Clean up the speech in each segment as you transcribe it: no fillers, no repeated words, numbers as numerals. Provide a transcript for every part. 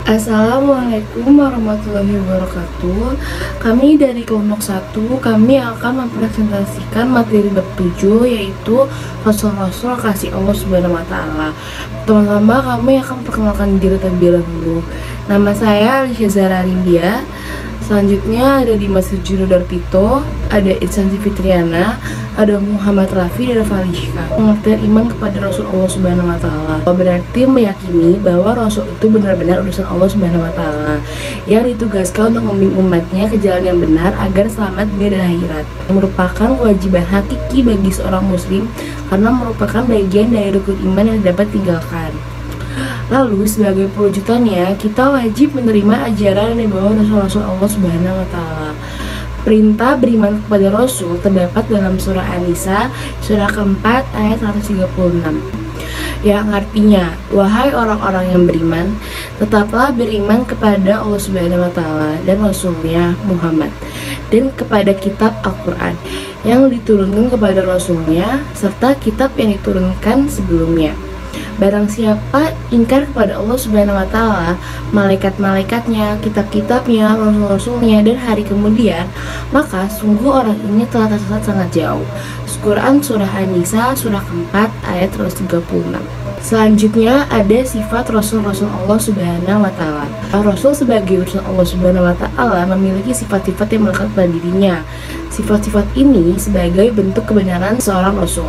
Assalamualaikum warahmatullahi wabarakatuh. Kami dari kelompok 1, kami akan mempresentasikan materi bab 7, yaitu Rasul-Rasul kasih Allah Subhanahu wa Ta'ala. Pertama-tama kami akan perkenalkan diri terlebih dahulu. Nama saya Alicia Zahra Rindia. Selanjutnya ada Dimas Juru Darpito, ada Itsan Fitriana, ada Muhammad Rafi, dan Falishka. Pengertian iman kepada Rasul Allah Subhanahu wa Ta'ala berarti meyakini bahwa Rasul itu benar-benar utusan Allah Subhanahu wa Ta'ala yang ditugaskan untuk membimbing umatnya ke jalan yang benar agar selamat dunia dan akhirat. Merupakan kewajiban hakiki bagi seorang muslim karena merupakan bagian dari rukun iman yang dapat tinggalkan. Lalu sebagai perwujudannya, kita wajib menerima ajaran yang dibawa Rasul Allah Subhanahu wa Ta'ala. Perintah beriman kepada Rasul terdapat dalam surah An-Nisa, surah keempat ayat 136. Yang artinya, wahai orang-orang yang beriman, tetaplah beriman kepada Allah Subhanahu wa Ta'ala dan Rasulnya Muhammad, dan kepada kitab Al-Quran yang diturunkan kepada Rasulnya, serta kitab yang diturunkan sebelumnya. Barang siapa ingkar kepada Allah Subhanahu wa Ta'ala, malaikat-malaikatnya, kitab-kitabnya, rasul-rasulnya, dan hari kemudian, maka sungguh orang ini telah tersesat sangat jauh. Quran surah An-Nisa surah keempat ayat 136. Selanjutnya ada sifat Rasul-Rasul Allah Subhanahu wa Ta'ala. Rasul sebagai utusan Allah Subhanahu wa Ta'ala memiliki sifat-sifat yang melekat pada dirinya. Sifat-sifat ini sebagai bentuk kebenaran seorang Rasul.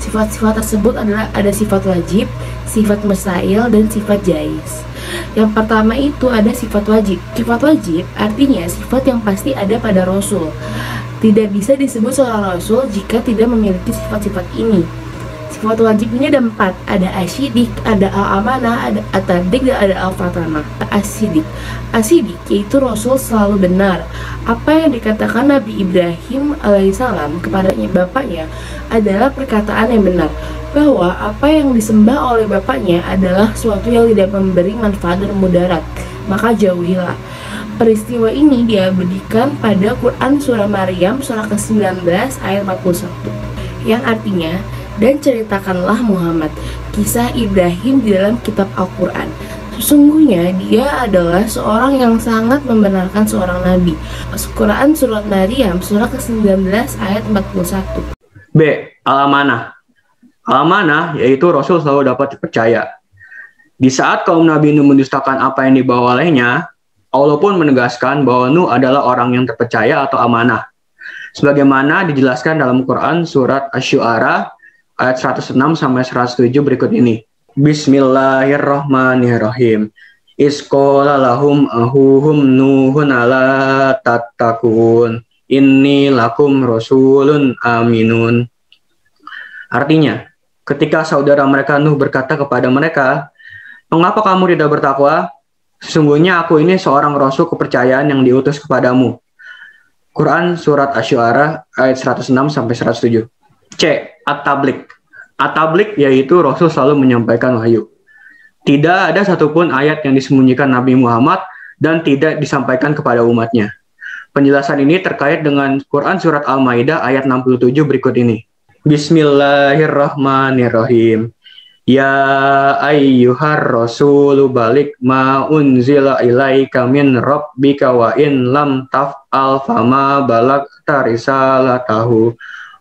Sifat-sifat tersebut adalah ada sifat wajib, sifat mustahil, dan sifat jaiz. Yang pertama itu ada sifat wajib. Sifat wajib artinya sifat yang pasti ada pada Rasul. Tidak bisa disebut seorang Rasul jika tidak memiliki sifat-sifat ini. Sifat wajib ini ada 4, ada asyidik, ada al-amanah, ada at-tadik, dan ada al-fatanah. Asyidik yaitu Rasul selalu benar. Apa yang dikatakan Nabi Ibrahim alaihissalam kepadanya bapaknya adalah perkataan yang benar, bahwa apa yang disembah oleh bapaknya adalah sesuatu yang tidak memberi manfaat dan mudarat, maka jauhilah. Peristiwa ini diabadikan pada Quran surah Maryam surah ke-19 ayat 41, yang artinya, dan ceritakanlah Muhammad kisah Ibrahim di dalam kitab Al-Quran. Sesungguhnya dia adalah seorang yang sangat membenarkan seorang nabi. Quran surat Maryam surah ke-19 ayat 41. B. Al-amanah. Al-amanah yaitu Rasul selalu dapat dipercaya. Di saat kaum Nabi Nuh mendustakan apa yang dibawa olehnya, Allah pun menegaskan bahwa Nuh adalah orang yang terpercaya atau amanah. Sebagaimana dijelaskan dalam Quran surat Asy-Syu'ara ayat 106-107 berikut ini. Bismillahirrahmanirrahim. Isqala lahum ahuhum nuhun ala tattakun. Inni lakum rasulun aminun. Artinya, ketika saudara mereka Nuh berkata kepada mereka, "Mengapa kamu tidak bertakwa? Sesungguhnya aku ini seorang rasul kepercayaan yang diutus kepadamu." Quran surat Asy-Syu'ara ayat 106-107. C. At-Tablik. At-Tablik yaitu Rasul selalu menyampaikan wahyu. Tidak ada satupun ayat yang disembunyikan Nabi Muhammad dan tidak disampaikan kepada umatnya. Penjelasan ini terkait dengan Quran surat Al-Maidah ayat 67 berikut ini. Bismillahirrahmanirrahim. Ya ayyuhar rasulu balik ma unzila ilaika min rabbika wa in lam taf'al fama balagta risalatahu.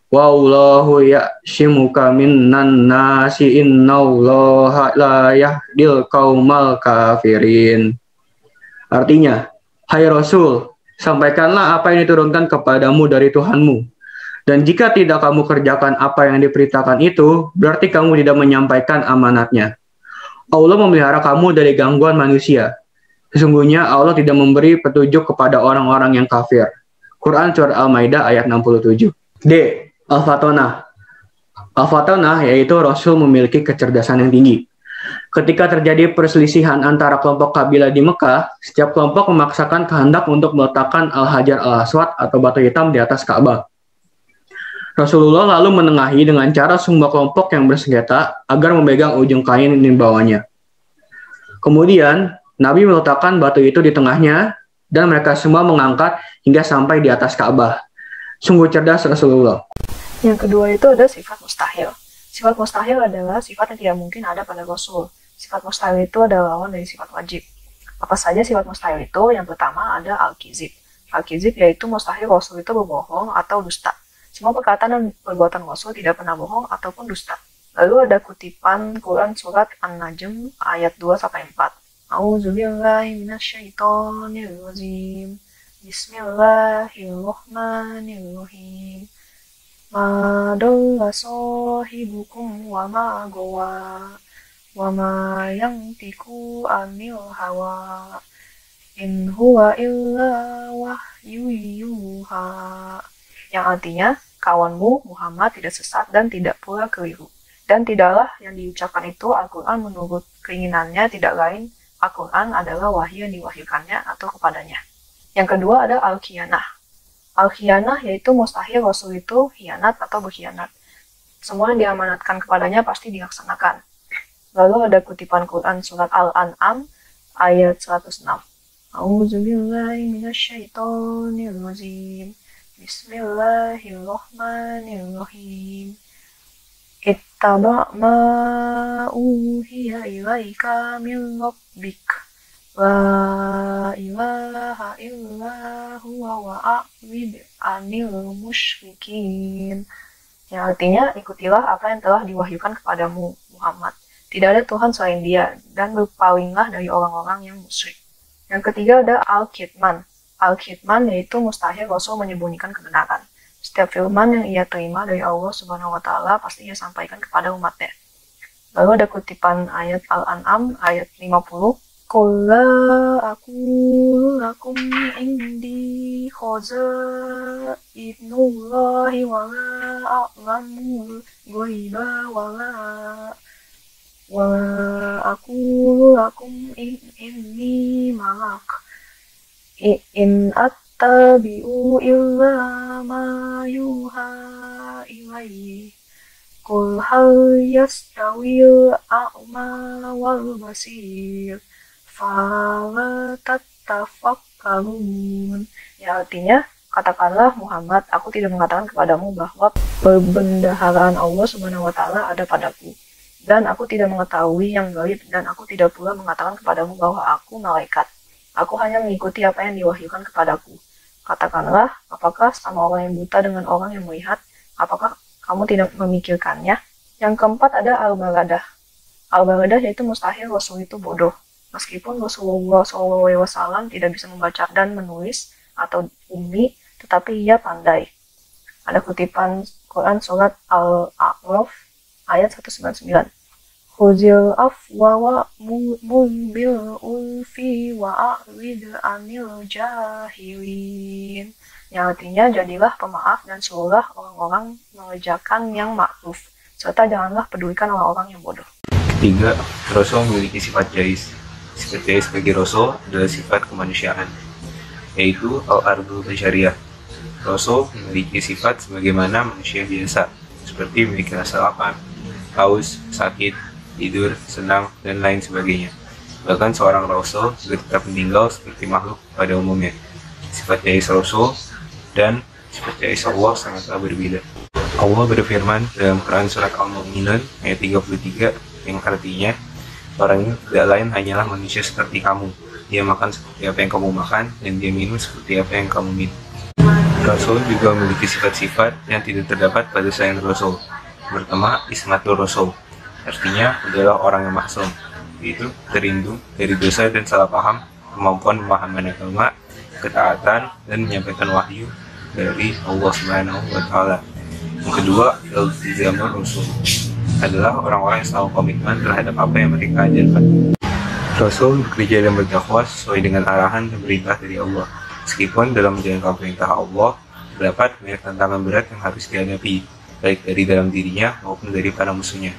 Wallahu ya'shimuka minan nasi innallaha la yahdil qaumal kafirin. Artinya, hai Rasul, sampaikanlah apa yang diturunkan kepadamu dari Tuhanmu. Dan jika tidak kamu kerjakan apa yang diperintahkan itu, berarti kamu tidak menyampaikan amanatnya. Allah memelihara kamu dari gangguan manusia. Sesungguhnya Allah tidak memberi petunjuk kepada orang-orang yang kafir. Quran surah Al-Maidah ayat 67. D. Al-Fatanah. Al-Fatanah yaitu Rasul memiliki kecerdasan yang tinggi. Ketika terjadi perselisihan antara kelompok kabilah di Mekah, setiap kelompok memaksakan kehendak untuk meletakkan Al-Hajar Al-Aswad atau batu hitam di atas Ka'bah. Rasulullah lalu menengahi dengan cara semua kelompok yang bersengketa agar memegang ujung kain di bawahnya. Kemudian, Nabi meletakkan batu itu di tengahnya dan mereka semua mengangkat hingga sampai di atas Ka'bah. Sungguh cerdas Rasulullah. Yang kedua itu ada sifat mustahil. Sifat mustahil adalah sifat yang tidak mungkin ada pada Rasul. Sifat mustahil itu adalah lawan dari sifat wajib. Apa saja sifat mustahil itu? Yang pertama ada al-kizib. Al-kizib yaitu mustahil Rasul itu berbohong atau dusta. Semua perkataan dan perbuatan Rasul tidak pernah bohong ataupun dusta. Lalu ada kutipan Quran surat An-Najm ayat 2-4. A'udzubillahi minasyaitonirrajim. Bismillahirrahmanirrahim. Ma dalla sahibukum wa ma gawa wa ma yantiku anil hawa in huwa illa wahyu yuha. Yang artinya, kawanmu Muhammad tidak sesat dan tidak pula keliru. Dan tidaklah yang diucapkan itu Al-Quran menurut keinginannya, tidak lain Al-Quran adalah wahyu yang diwahyukannya atau kepadanya. Yang kedua ada al-khiyanah. Al-khiyanah yaitu mustahil Rasul itu khianat atau berkhianat. Semua yang diamanatkan kepadanya pasti dilaksanakan. Lalu ada kutipan Quran surat Al-An'am ayat 106. A'udzubillahi minasyaitonirrajim. Bismillahirrahmanirrahim. Ittaba' ma uhiya ilaika min rabbik. La ilaha illa huwa wa a'rid anil musyrikin. Yang artinya, ikutilah apa yang telah diwahyukan kepadamu, Muhammad. Tidak ada Tuhan selain dia, dan berpalinglah dari orang-orang yang musyrik. Yang ketiga ada al-kitman. Al-kitman yaitu mustahil Rasul menyembunyikan kebenaran. Setiap firman yang ia terima dari Allah Subhanahu wa Ta'ala pasti ia sampaikan kepada umatnya. Lalu ada kutipan ayat Al-An'am ayat 50. Qul la aqulu lakum indi khazainullahi wa la a'lamul ghaiba wa aqulu lakum inni malak in attabi'u illa ma yuha ilayhi. Qul hal yastawil a'ma wal basir fala tattafakkarun. Ya artinya, katakanlah Muhammad, aku tidak mengatakan kepadamu bahwa perbendaharaan Allah Subhanahu wa Ta'ala ada padaku, dan aku tidak mengetahui yang gaib, dan aku tidak pula mengatakan kepadamu bahwa aku malaikat. Aku hanya mengikuti apa yang diwahyukan kepadaku. Katakanlah, apakah sama orang yang buta dengan orang yang melihat? Apakah kamu tidak memikirkannya? Yang keempat ada al-baladah. Al-baladah yaitu mustahil Rasul itu bodoh. Meskipun Rasulullah SAW tidak bisa membaca dan menulis atau ummi, tetapi ia pandai. Ada kutipan Quran surat Al-A'raf ayat 199. Khuzil afwa wa mulbil ulfi wa a'rid anil jahilin. Yang artinya, jadilah pemaaf dan suruhlah orang-orang mengerjakan yang ma'ruf, serta janganlah pedulikan orang-orang yang bodoh. Ketiga, Rasul memiliki sifat jais. Sifat jais bagi Rasul adalah sifat kemanusiaan, yaitu al-ardul basyariyah. Rasul memiliki sifat sebagaimana manusia biasa, seperti memiliki rasa lapar, haus, sakit, tidur, senang, dan lain sebagainya. Bahkan seorang Rasul juga tetap meninggal seperti makhluk pada umumnya. Sifat jais Rasul dan sifat jais Allah sangatlah berbeda. Allah berfirman dalam Quran surat Al-Mu'minun ayat 33 yang artinya, orang ini tidak lain hanyalah manusia seperti kamu. Dia makan seperti apa yang kamu makan, dan dia minum seperti apa yang kamu minum. Rasul juga memiliki sifat-sifat yang tidak terdapat pada selain Rasul. Pertama, ismatul Rasul, artinya adalah orang yang maksum, yaitu terlindung dari dosa dan salah paham, kemampuan memahami agama, ketaatan, dan menyampaikan wahyu dari Allah Subhanahu wa Ta'ala. Yang kedua, iltizamul Rasul, adalah orang-orang yang selalu komitmen terhadap apa yang mereka ajarkan. Rasul bekerja dan berdakwah sesuai dengan arahan dan perintah dari Allah. Meskipun dalam menjalankan perintah Allah, terdapat banyak tantangan berat yang harus dihadapi, baik dari dalam dirinya maupun dari para musuhnya.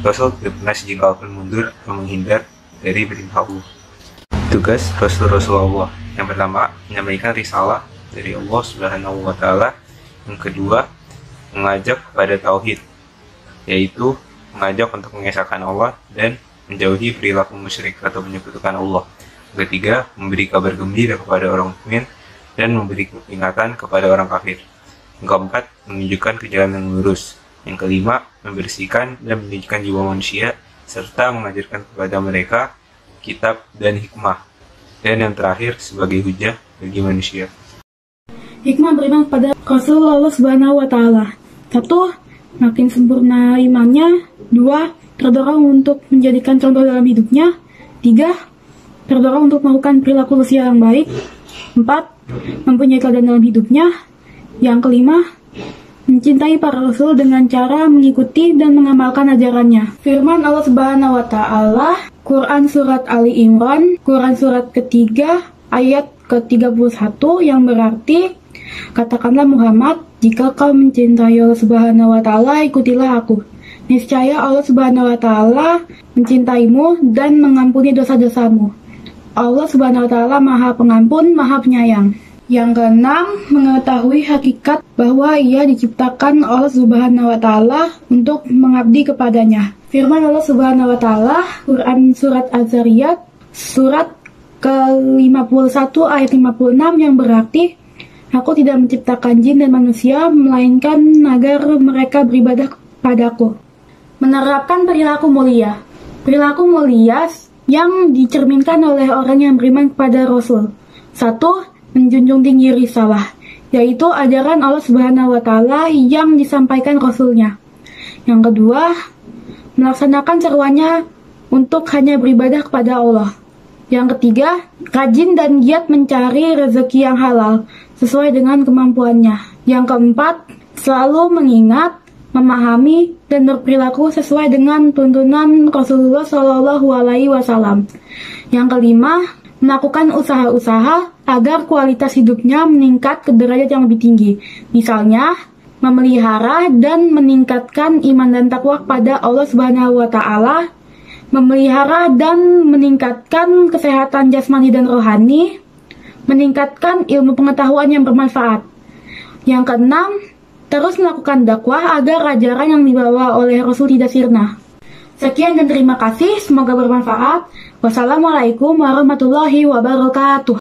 Rasul tidak pernah sejengkal pun mundur atau menghindar dari perintah Allah. Tugas Rasul-Rasulullah yang pertama, menyampaikan risalah dari Allah Subhanahu wa Ta'ala. Yang kedua, mengajak kepada tauhid, yaitu mengajak untuk mengesahkan Allah dan menjauhi perilaku musyrik atau menyekutukan Allah. Yang ketiga, memberi kabar gembira kepada orang mukmin dan memberi peringatan kepada orang kafir. Yang keempat, menunjukkan ke jalan yang lurus. Yang kelima, membersihkan dan mendidikan jiwa manusia serta mengajarkan kepada mereka kitab dan hikmah. Dan yang terakhir sebagai hujah bagi manusia. Hikmah beriman kepada Rasul Allah Subhanahu wa Ta'ala. 1. Makin sempurna imannya. 2. Terdorong untuk menjadikan contoh dalam hidupnya. 3. Terdorong untuk melakukan perilaku sosial yang baik. 4. Mempunyai teladan dalam hidupnya. Yang kelima, mencintai para Rasul dengan cara mengikuti dan mengamalkan ajarannya. Firman Allah Subhanahu wa Ta'ala, Quran Surat Ali Imran, Quran Surat ketiga, ayat ke-31 yang berarti, katakanlah Muhammad, jika kau mencintai Allah Subhanahu wa Ta'ala, ikutilah aku. Niscaya Allah Subhanahu wa Ta'ala mencintaimu dan mengampuni dosa-dosamu. Allah Subhanahu wa Ta'ala Maha Pengampun, Maha Penyayang. Yang keenam, mengetahui hakikat bahwa ia diciptakan Allah Subhanahu wa Ta'ala untuk mengabdi kepadanya. Firman Allah Subhanahu wa Ta'ala, Quran Surat Az-Zariyat, Surat ke-51 ayat 56 yang berarti, aku tidak menciptakan jin dan manusia, melainkan agar mereka beribadah kepadaku. Menerapkan perilaku mulia. Perilaku mulia yang dicerminkan oleh orang yang beriman kepada Rasul. 1. Menjunjung tinggi risalah, yaitu ajaran Allah Subhanahu wa Ta'ala yang disampaikan Rasulnya. Yang kedua, melaksanakan seruannya untuk hanya beribadah kepada Allah. Yang ketiga, rajin dan giat mencari rezeki yang halal sesuai dengan kemampuannya. Yang keempat, selalu mengingat, memahami, dan berperilaku sesuai dengan tuntunan Rasulullah Shallallahu Alaihi Wasallam. Yang kelima, melakukan usaha-usaha agar kualitas hidupnya meningkat ke derajat yang lebih tinggi. Misalnya, memelihara dan meningkatkan iman dan takwa kepada Allah Subhanahu wa Ta'ala, memelihara dan meningkatkan kesehatan jasmani dan rohani, meningkatkan ilmu pengetahuan yang bermanfaat. Yang keenam, terus melakukan dakwah agar ajaran yang dibawa oleh Rasul tidak sirna. Sekian dan terima kasih, semoga bermanfaat. Wassalamualaikum warahmatullahi wabarakatuh.